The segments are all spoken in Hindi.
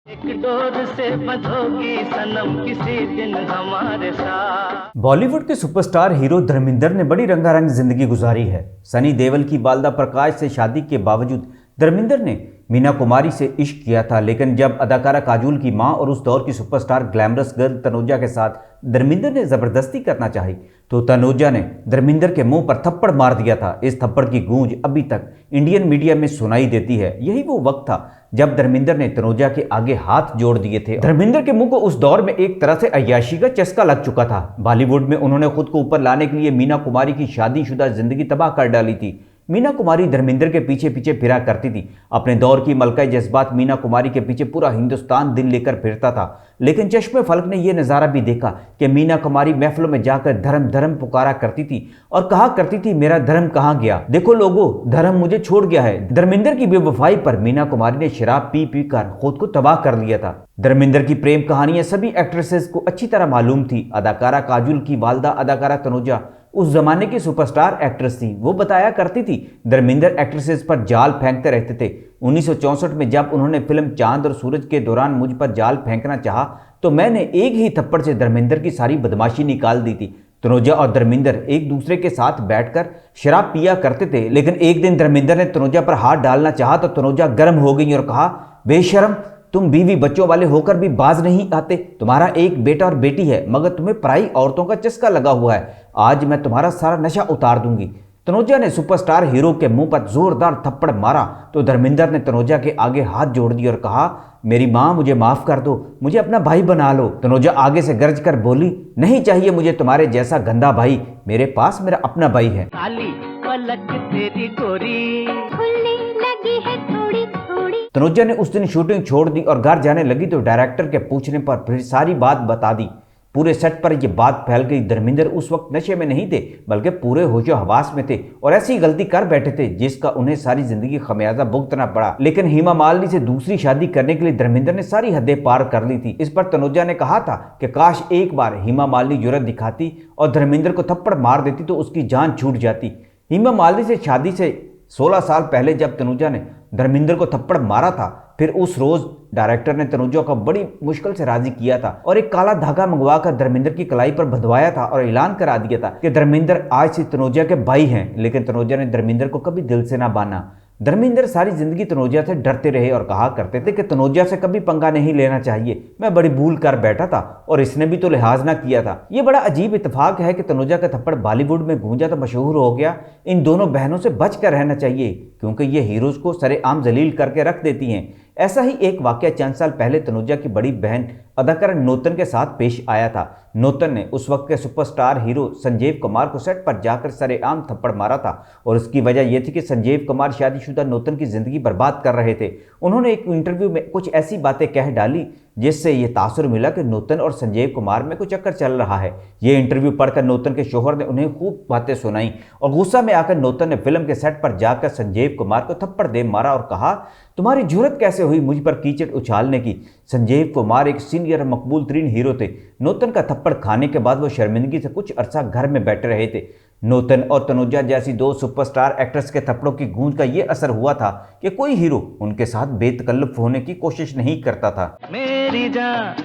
एक डोर से बंधोगी सनम किसी दिन हमारे साथ। बॉलीवुड के सुपरस्टार हीरो धर्मेंद्र ने बड़ी रंगारंग जिंदगी गुजारी है। सनी देओल की वालिदा प्रकाश से शादी के बावजूद धर्मेंद्र ने मीना कुमारी से इश्क किया था, लेकिन जब अदाकारा काजोल की मां और उस दौर की सुपरस्टार ग्लैमरस गर्ल तनुजा के साथ धर्मेंद्र ने जबरदस्ती करना चाही तो तनुजा ने धर्मेंद्र के मुंह पर थप्पड़ मार दिया था। इस थप्पड़ की गूंज अभी तक इंडियन मीडिया में सुनाई देती है। यही वो वक्त था जब धर्मेंद्र ने तनुजा के आगे हाथ जोड़ दिए थे। धर्मेंद्र के मुंह को उस दौर में एक तरह से अय्याशी का चस्का लग चुका था। बॉलीवुड में उन्होंने खुद को ऊपर लाने के लिए मीना कुमारी की शादीशुदा जिंदगी तबाह कर डाली थी। मीना कुमारी धर्मेंद्र के पीछे पीछे फिरा करती थी। अपने दौर की मलकाए जज्बात मीना कुमारी के पीछे पूरा हिंदुस्तान दिल लेकर फिरता था, लेकिन चश्मे फलक ने यह नज़ारा भी देखा कि मीना कुमारी महफिलों में जाकर धर्म धर्म पुकारा करती थी और कहा करती थी, मेरा धर्म कहाँ गया, देखो लोगों, धर्म मुझे छोड़ गया है। धर्मेंद्र की बेवफाई पर मीना कुमारी ने शराब पी पी कर खुद को तबाह कर लिया था। धर्मेंद्र की प्रेम कहानियां सभी एक्ट्रेसेस को अच्छी तरह मालूम थी। अदाकारा काजोल की वालिदा अदाकारा तनुजा उस जमाने की सुपरस्टार एक्ट्रेस थी। वो बताया करती थी, धर्मेंद्र एक्ट्रेसेस पर जाल फेंकते रहते थे। 1964 में जब उन्होंने फिल्म चांद और सूरज के दौरान मुझ पर जाल फेंकना चाहा तो मैंने एक ही थप्पड़ से धर्मेंद्र की सारी बदमाशी निकाल दी थी। तनुजा और धर्मेंद्र एक दूसरे के साथ बैठकर शराब पिया करते थे, लेकिन एक दिन धर्मेंद्र ने तनुजा पर हाथ डालना चाहा तो तनुजा गर्म हो गई और कहा, बेशर्म, तुम बीवी बच्चों वाले होकर भी बाज नहीं आते। तुम्हारा एक बेटा और बेटी है, मगर तुम्हें पराई औरतों का चस्का लगा हुआ है। आज मैं तुम्हारा सारा नशा उतार दूंगी। तनुजा ने सुपरस्टार हीरो के मुंह पर जोरदार थप्पड़ मारा तो धर्मेंद्र ने तनुजा के आगे हाथ जोड़ दिया और कहा, मेरी मां, मुझे माफ कर दो, मुझे अपना भाई बना लो। तनुजा आगे से गरज कर बोली, नहीं चाहिए मुझे तुम्हारे जैसा गंदा भाई, मेरे पास मेरा अपना भाई है। काली पलक तेरी गोरी खुलने लगी है थोड़ी थोड़ी। तनुजा ने उस दिन शूटिंग छोड़ दी और घर जाने लगी तो डायरेक्टर के पूछने पर फिर सारी बात बता दी। पूरे सेट पर यह बात फैल गई। धर्मेंद्र उस वक्त नशे में नहीं थे, बल्कि पूरे होशो हवास में थे और ऐसी गलती कर बैठे थे जिसका उन्हें सारी जिंदगी खमियाजा भुगतना पड़ा। लेकिन हेमा मालिनी से दूसरी शादी करने के लिए धर्मेंद्र ने सारी हदें पार कर ली थी। इस पर तनुजा ने कहा था कि काश एक बार हेमा मालिनी जुर्रत दिखाती और धर्मेंद्र को थप्पड़ मार देती तो उसकी जान छूट जाती। हेमा मालिनी से शादी से 16 साल पहले जब तनुजा ने धर्मेंद्र को थप्पड़ मारा था, फिर उस रोज डायरेक्टर ने तनुजा को बड़ी मुश्किल से राजी किया था और एक काला धागा मंगवाकर धर्मेंद्र की कलाई पर बंधवाया था और ऐलान करा दिया था कि धर्मेंद्र आज से तनुजा के भाई हैं। लेकिन तनुजा ने धर्मेंद्र को कभी दिल से ना माना। धर्मेंद्र सारी जिंदगी तनुजा से डरते रहे और कहा करते थे कि तनुजा से कभी पंगा नहीं लेना चाहिए, मैं बड़ी भूल कर बैठा था और इसने भी तो लिहाज ना किया था। यह बड़ा अजीब इत्तेफाक है कि तनुजा का थप्पड़ बॉलीवुड में गूंजा तो मशहूर हो गया। इन दोनों बहनों से बच कर रहना चाहिए क्योंकि ये हीरोज को सरेआम जलील करके रख देती हैं। ऐसा ही एक वाकया चंद साल पहले तनुजा की बड़ी बहन अदाकारा नूतन के साथ पेश आया था। नूतन ने उस वक्त के सुपरस्टार हीरो संजीव कुमार को सेट पर जाकर सरेआम थप्पड़ मारा था और उसकी वजह यह थी कि संजीव कुमार शादीशुदा नूतन की जिंदगी बर्बाद कर रहे थे। उन्होंने एक इंटरव्यू में कुछ ऐसी बातें कह डाली जिससे यह तासुर मिला कि नूतन और संजीव कुमार में कुछ चक्कर चल रहा है। यह इंटरव्यू पढ़कर नूतन के शोहर ने उन्हें खूब बातें सुनाई और गुस्सा में आकर नूतन ने फिल्म के सेट पर जाकर संजीव कुमार को थप्पड़ दे मारा और कहा, तुम्हारी जुर्रत कैसे हुई मुझ पर कीचड़ उछालने की। संजीव कुमार एक सीनियर मकबूल तरीन हीरो थे। नूतन का थप्पड़ खाने के बाद वो शर्मिंदगी से कुछ अरसा घर में बैठे रहे थे। नूतन और तनुजा जैसी दो सुपरस्टार एक्ट्रेस के थप्पड़ों की गूंज का ये असर हुआ था कि कोई हीरो उनके साथ बेतकल्लुफ होने की कोशिश नहीं करता था। मेरी जान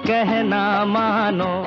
कहना मानो।